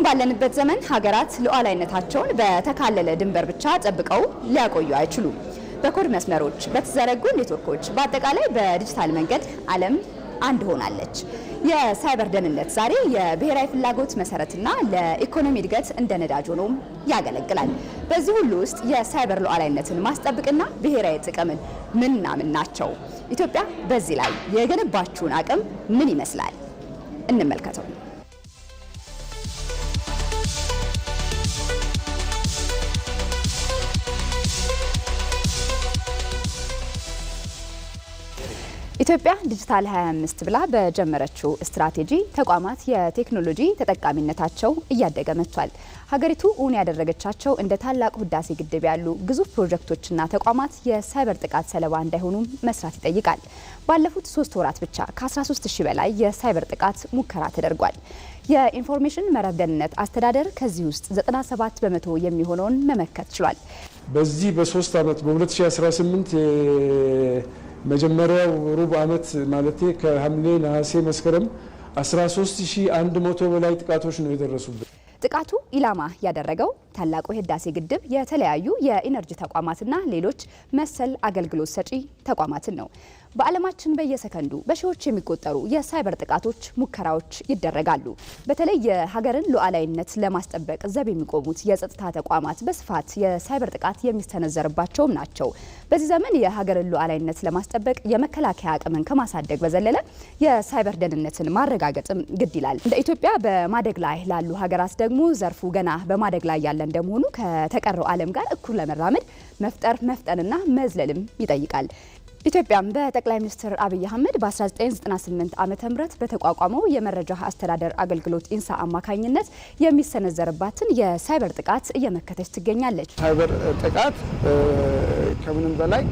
አሁን ባለንበት ዘመን ሀገራት ሉዓላዊነታቸውን በተካለለ ድንበር ብቻ ጠብቀው ሊያቆዩ አይችሉም። በኮድ መስመሮች፣ በተዘረጉ ኔትወርኮች፣ በአጠቃላይ በዲጂታል መንገድ ዓለም አንድ ሆናለች። የሳይበር ደህንነት ዛሬ የብሔራዊ ፍላጎት መሰረትና ለኢኮኖሚ እድገት እንደ ነዳጅ ሆኖም ያገለግላል። በዚህ ሁሉ ውስጥ የሳይበር ሉዓላዊነትን ማስጠበቅና ብሔራዊ ጥቅምን ምንና ምን ናቸው? ኢትዮጵያ በዚህ ላይ የገነባችውን አቅም ምን ይመስላል? እንመልከተው። ኢትዮጵያ ዲጂታል 25 ብላ በጀመረችው ስትራቴጂ ተቋማት የቴክኖሎጂ ተጠቃሚነታቸው እያደገ መጥቷል። ሀገሪቱ እውን ያደረገቻቸው እንደ ታላቁ ህዳሴ ግድብ ያሉ ግዙፍ ፕሮጀክቶችና ተቋማት የሳይበር ጥቃት ሰለባ እንዳይሆኑ መስራት ይጠይቃል። ባለፉት 3 ወራት ብቻ ከ13000 በላይ የሳይበር ጥቃት ሙከራ ተደርጓል። የኢንፎርሜሽን መረብ ደህንነት አስተዳደር ከዚህ ውስጥ 97 በመቶ የሚሆነውን መመከት ችሏል። በዚህ በ3 ዓመት በ2018 መጀመሪያው ሩብ ዓመት ማለት ከሐምሌ ነሐሴ መስከረም 13100 በላይ ጥቃቶች ነው የደረሱበት። ጥቃቱ ኢላማ ያደረገው ታላቁ ህዳሴ ግድብ የተለያዩ የኢነርጂ ተቋማትና ሌሎች መሰል አገልግሎት ሰጪ ተቋማትን ነው። በዓለማችን በየሰከንዱ በሺዎች የሚቆጠሩ የሳይበር ጥቃቶች ሙከራዎች ይደረጋሉ። በተለይ የሀገርን ሉዓላዊነት ለማስጠበቅ ዘብ የሚቆሙት የጸጥታ ተቋማት በስፋት የሳይበር ጥቃት የሚሰነዘርባቸውም ናቸው። በዚህ ዘመን የሀገርን ሉዓላዊነት ለማስጠበቅ የመከላከያ አቅምን ከማሳደግ በዘለለ የሳይበር ደህንነትን ማረጋገጥም ግድ ይላል። እንደ ኢትዮጵያ በማደግ ላይ ላሉ ሀገራት ደግሞ ዘርፉ ገና በማደግ ላይ ያለ እንደመሆኑ ከተቀረው ዓለም ጋር እኩል ለመራመድ መፍጠንና መዝለልም ይጠይቃል። ኢትዮጵያም በጠቅላይ ሚኒስትር አብይ አህመድ በ1998 ዓመተ ምህረት በተቋቋመው የመረጃ አስተዳደር አገልግሎት ኢንሳ አማካኝነት የሚሰነዘርባትን የሳይበር ጥቃት እየመከተች ትገኛለች። ሳይበር ጥቃት ከምንም በላይ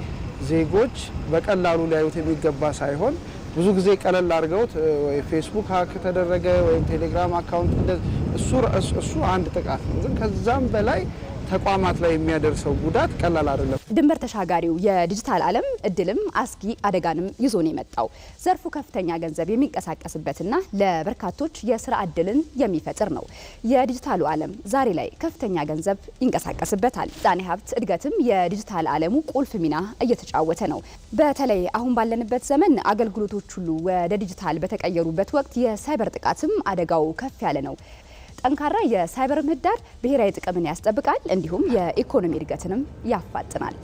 ዜጎች በቀላሉ ሊያዩት የሚገባ ሳይሆን ብዙ ጊዜ ቀለል አድርገውት ወይ ፌስቡክ ሀክ ተደረገ ወይም ቴሌግራም አካውንት እሱ አንድ ጥቃት ነው። ግን ከዛም በላይ ተቋማት ላይ የሚያደርሰው ጉዳት ቀላል አይደለም። ድንበር ተሻጋሪው የዲጂታል ዓለም እድልም አስጊ አደጋንም ይዞ ነው የመጣው። ዘርፉ ከፍተኛ ገንዘብ የሚንቀሳቀስበትና ለበርካቶች የስራ እድልን የሚፈጥር ነው። የዲጂታሉ ዓለም ዛሬ ላይ ከፍተኛ ገንዘብ ይንቀሳቀስበታል። ምጣኔ ሀብት እድገትም የዲጂታል ዓለሙ ቁልፍ ሚና እየተጫወተ ነው። በተለይ አሁን ባለንበት ዘመን አገልግሎቶች ሁሉ ወደ ዲጂታል በተቀየሩበት ወቅት የሳይበር ጥቃትም አደጋው ከፍ ያለ ነው። ጠንካራ የሳይበር ምህዳር ብሔራዊ ጥቅምን ያስጠብቃል፣ እንዲሁም የኢኮኖሚ እድገትንም ያፋጥናል።